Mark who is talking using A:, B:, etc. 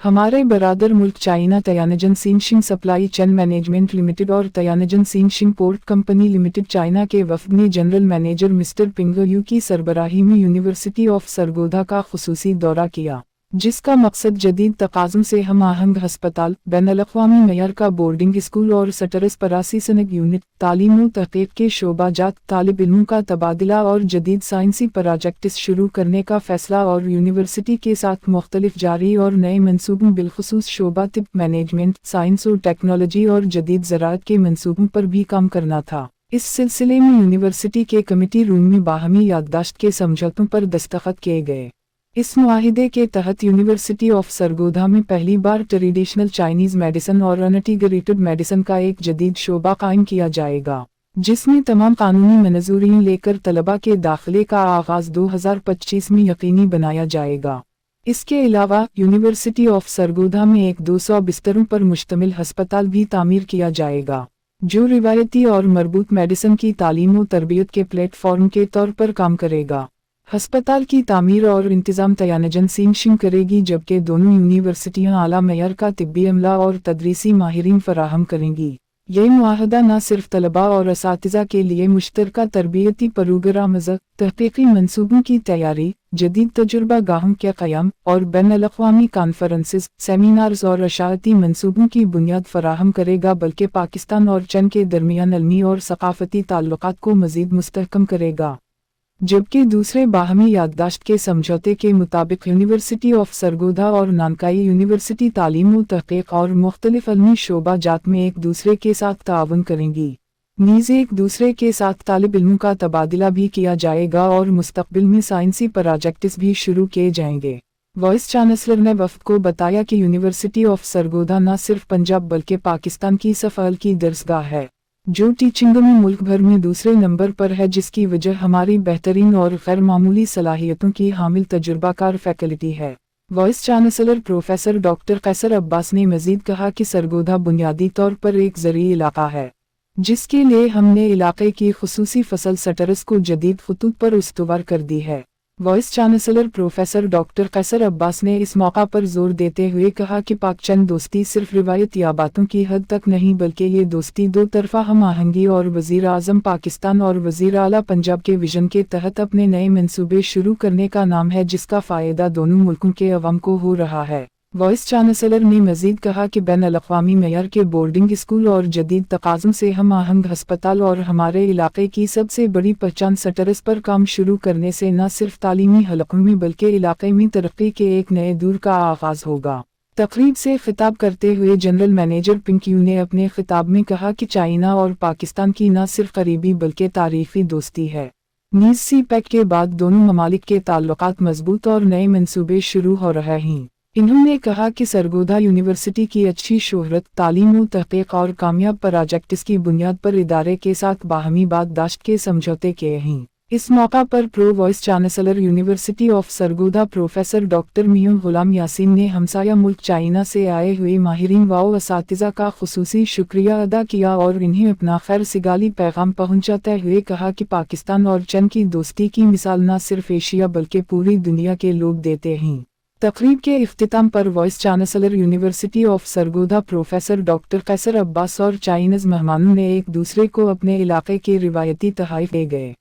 A: हमारे बरादर मुल्क चाइना तयानजन सिंगशिंग सप्लाई चेन मैनेजमेंट लिमिटेड और तयानजन सिंगशिंग पोर्ट कंपनी लिमिटेड चाइना के वफद ने general manager mister Ping Yu की सरबराही में यूनिवर्सिटी ऑफ सरगोधा का खुसूसी दौरा किया, जिसका मकसद जदीद तकाज़ुम से हम आहंग हस्पताल, बैनुल-अक़वामी मेयार का बोर्डिंग स्कूल और सटरस परासी सनक यूनिट, तालीम व तहक़ीक़ के शोबाजात, तालिब इल्मों का तबादला और जदीद साइंसी प्रोजेक्ट्स शुरू करने का फैसला और यूनिवर्सिटी के साथ मुख्तलिफ जारी और नए मंसूबों बिलखुसूस शोबा तिब, मैनेजमेंट, साइंस और टेक्नोलॉजी और जदीद ज़राअत के मंसूबों पर भी काम करना था। इस सिलसिले में यूनिवर्सिटी के कमेटी रूम में बाहमी याददाश्त के समझौतों पर दस्तखत किए गए। इस मुआहिदे के तहत यूनिवर्सिटी ऑफ सरगोधा में पहली बार ट्रेडिशनल चाइनीज़ मेडिसिन और अनइंटीग्रेटेड मेडिसिन का एक जदीद शोबा कायम किया जाएगा, जिसमें तमाम कानूनी मंजूरियां लेकर तलबा के दाखिले का आगाज़ 2025 में यकीनी बनाया जाएगा। इसके अलावा यूनिवर्सिटी ऑफ सरगोधा में एक 200 बिस्तरों पर मुश्तमिल हस्पताल भी तामीर किया जाएगा, जो रिवायती और मरबूत मेडिसिन की तालीम व तरबियत के प्लेटफॉर्म के तौर पर काम करेगा। हस्पताल की तामीर और इंतज़ाम तयानजन सिंगशिंग करेगी, जबकि दोनों यूनिवर्सिटियां आला मेयार का तिब्बी अमला और तदरीसी माहिरीन फराहम करेंगी। यह मुआहदा न सिर्फ तलबा और असातिज़ा के लिए मुश्तरका तरबियती प्रोग्राम्स, तहक़ीक़ी मंसूबों की तैयारी, जदीद तजुर्बा गाहों के क़याम और बैनुल-अक़वामी कॉन्फ्रेंसेस, सेमिनार्स और अशाअती मंसूबों की बुनियाद फराहम करेगा, बल्कि पाकिस्तान और चीन के दरमियान इल्मी और सक़ाफ़ती ताल्लुक़ात को मज़ीद मुस्तहकम करेगा। जबकि दूसरे बाहमी याददाश्त के समझौते के मुताबिक यूनिवर्सिटी ऑफ सरगोधा और नानकाई यूनिवर्सिटी तालीम व तहक़ीक़ और मुख्तलिफ इल्मी शोबाजात में एक दूसरे के साथ ताअवुन करेंगी। नीज़ एक दूसरे के साथ तालिब इल्मों का तबादला भी किया जाएगा और मुस्तक़बिल में साइंसी प्रोजेक्ट्स भी शुरू किए जाएंगे। वाइस चांसलर ने वफ़द को बताया कि यूनिवर्सिटी ऑफ सरगोधा न सिर्फ पंजाब बल्कि पाकिस्तान की सफ़ल की दरसगाह है, जो टीचिंग में मुल्क भर में दूसरे नंबर पर है, जिसकी वजह हमारी बेहतरीन और गैर मामूली सलाहियतों की हामिल तजुर्बाकार फैकल्टी है। Vice chancellor professor doctor Qaiser Abbas ने मजीद कहा कि सरगोधा बुनियादी तौर पर एक ज़रूरी इलाका है, जिसके लिए हमने इलाके की खुसूसी फसल सटरस को जदीद खतूत पर उस्तवार कर दी है। Vice chancellor professor doctor Qaiser Abbas ने इस मौका पर जोर देते हुए कहा कि पाक चीन दोस्ती सिर्फ रिवायती बातों की हद तक नहीं, बल्कि ये दोस्ती दो तरफा हम आहंगी और वज़ीर आज़म पाकिस्तान और वज़ीर आला पंजाब के विजन के तहत अपने नए मंसूबे शुरू करने का नाम है, जिसका फ़ायदा दोनों मुल्कों के अवाम को हो रहा है। वाइस चांसलर ने मजीद कहा कि बैनुल-अक़वामी मेयार के बोर्डिंग स्कूल और जदीद तकाज़ुम से हम आहंग हस्पताल और हमारे इलाके की सबसे बड़ी पहचान सटरस पर काम शुरू करने से न सिर्फ तालीमी हलकों में बल्कि इलाके में तरक्की के एक नए दौर का आगाज़ होगा। तकरीब से खिताब करते हुए जनरल मैनेजर पिंग यू ने अपने खिताब में कहा कि चाइना और पाकिस्तान की न सिर्फ करीबी बल्कि तारीख़ी दोस्ती है। नीज़ सी-पैक के बाद दोनों ममालिक के ताल्लुकात मजबूत और नए मंसूबे शुरू हो रहे हैं। इन्होंने कहा कि सरगोधा यूनिवर्सिटी की अच्छी शोहरत, तालीम व तहक़ीक़ और कामयाब प्रोजेक्ट्स की बुनियाद पर इदारे के साथ बाहमी याददाश्त के समझौते किए हैं। इस मौका पर pro vice chancellor university of Sargodha professor doctor Mian Ghulam Yasin ने हमसाया मुल्क चाइना से आए हुए माहिरीन व असातिज़ा का खुसूसी शुक्रिया अदा किया और इन्हें अपना खैर सिगाली पैगाम पहुँचाते हुए कहा कि पाकिस्तान और चीन की दोस्ती की मिसाल न सिर्फ एशिया बल्कि पूरी दुनिया के लोग देते हैं। तकरीब के इख्तिताम पर vice chancellor university of Sargodha professor doctor Qaiser Abbas और चाइनीज़ मेहमानों ने एक दूसरे को अपने इलाके के रिवायती तोहफ़े दे गए।